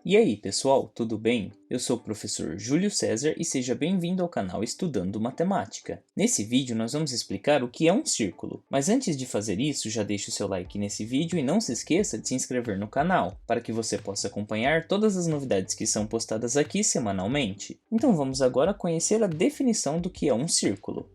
E aí pessoal, tudo bem? Eu sou o professor Júlio César e seja bem-vindo ao canal Estudando Matemática. Nesse vídeo nós vamos explicar o que é um círculo, mas antes de fazer isso já deixe o seu like nesse vídeo e não se esqueça de se inscrever no canal, para que você possa acompanhar todas as novidades que são postadas aqui semanalmente. Então vamos agora conhecer a definição do que é um círculo.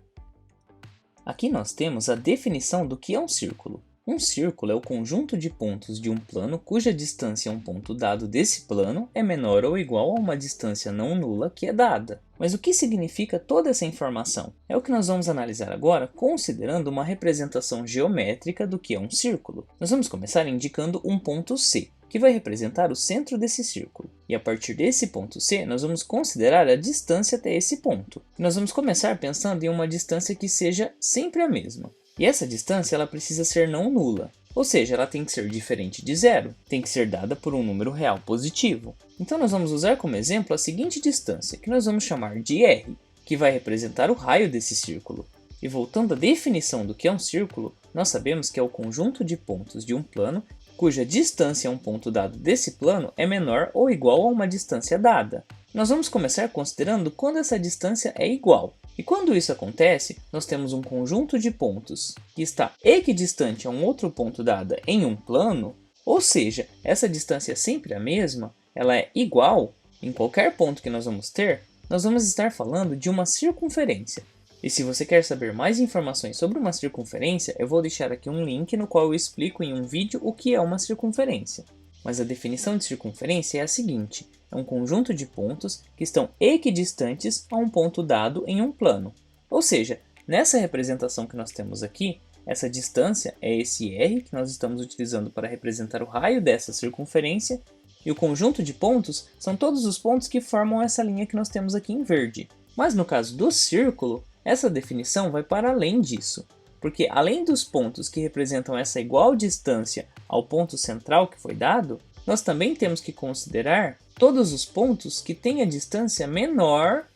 Aqui nós temos a definição do que é um círculo. Um círculo é o conjunto de pontos de um plano cuja distância a um ponto dado desse plano é menor ou igual a uma distância não nula que é dada. Mas o que significa toda essa informação? É o que nós vamos analisar agora, considerando uma representação geométrica do que é um círculo. Nós vamos começar indicando um ponto C, que vai representar o centro desse círculo. E a partir desse ponto C, nós vamos considerar a distância até esse ponto. Nós vamos começar pensando em uma distância que seja sempre a mesma. E essa distância ela precisa ser não nula, ou seja, ela tem que ser diferente de zero, tem que ser dada por um número real positivo. Então nós vamos usar como exemplo a seguinte distância, que nós vamos chamar de R, que vai representar o raio desse círculo. E voltando à definição do que é um círculo, nós sabemos que é o conjunto de pontos de um plano cuja distância a um ponto dado desse plano é menor ou igual a uma distância dada. Nós vamos começar considerando quando essa distância é igual. E quando isso acontece, nós temos um conjunto de pontos que está equidistante a um outro ponto dado em um plano, ou seja, essa distância é sempre a mesma, ela é igual em qualquer ponto que nós vamos ter, nós vamos estar falando de uma circunferência. E se você quer saber mais informações sobre uma circunferência, eu vou deixar aqui um link no qual eu explico em um vídeo o que é uma circunferência. Mas a definição de circunferência é a seguinte: é um conjunto de pontos que estão equidistantes a um ponto dado em um plano. Ou seja, nessa representação que nós temos aqui, essa distância é esse R que nós estamos utilizando para representar o raio dessa circunferência, e o conjunto de pontos são todos os pontos que formam essa linha que nós temos aqui em verde. Mas no caso do círculo, essa definição vai para além disso, porque além dos pontos que representam essa igual distância ao ponto central que foi dado, nós também temos que considerar todos os pontos que têm a distância menor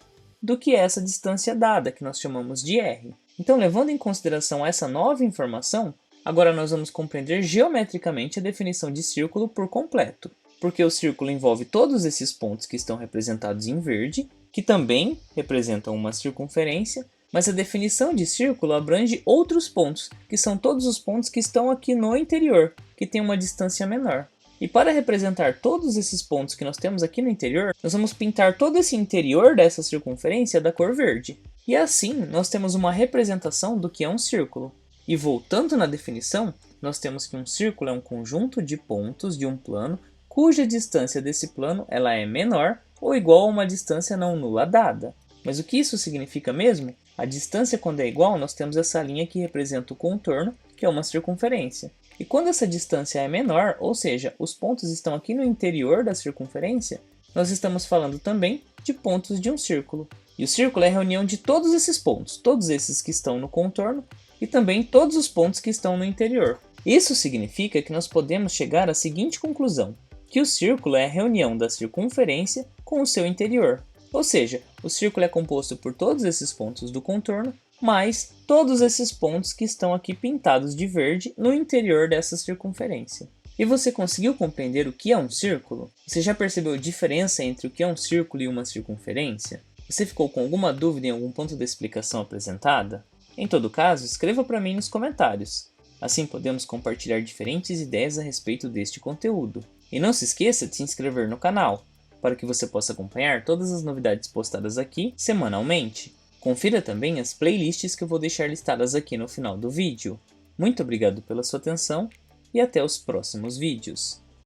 do que essa distância dada, que nós chamamos de R. Então, levando em consideração essa nova informação, agora nós vamos compreender geometricamente a definição de círculo por completo, porque o círculo envolve todos esses pontos que estão representados em verde, que também representam uma circunferência, mas a definição de círculo abrange outros pontos, que são todos os pontos que estão aqui no interior, que têm uma distância menor. E para representar todos esses pontos que nós temos aqui no interior, nós vamos pintar todo esse interior dessa circunferência da cor verde. E assim, nós temos uma representação do que é um círculo. E voltando na definição, nós temos que um círculo é um conjunto de pontos de um plano cuja distância desse plano ela é menor ou igual a uma distância não nula dada. Mas o que isso significa mesmo? A distância, quando é igual, nós temos essa linha que representa o contorno, que é uma circunferência. E quando essa distância é menor, ou seja, os pontos estão aqui no interior da circunferência, nós estamos falando também de pontos de um círculo. E o círculo é a reunião de todos esses pontos, todos esses que estão no contorno e também todos os pontos que estão no interior. Isso significa que nós podemos chegar à seguinte conclusão, que o círculo é a reunião da circunferência com o seu interior. Ou seja, o círculo é composto por todos esses pontos do contorno, mais todos esses pontos que estão aqui pintados de verde no interior dessa circunferência. E você conseguiu compreender o que é um círculo? Você já percebeu a diferença entre o que é um círculo e uma circunferência? Você ficou com alguma dúvida em algum ponto da explicação apresentada? Em todo caso, escreva para mim nos comentários. Assim podemos compartilhar diferentes ideias a respeito deste conteúdo. E não se esqueça de se inscrever no canal, para que você possa acompanhar todas as novidades postadas aqui semanalmente. Confira também as playlists que eu vou deixar listadas aqui no final do vídeo. Muito obrigado pela sua atenção e até os próximos vídeos.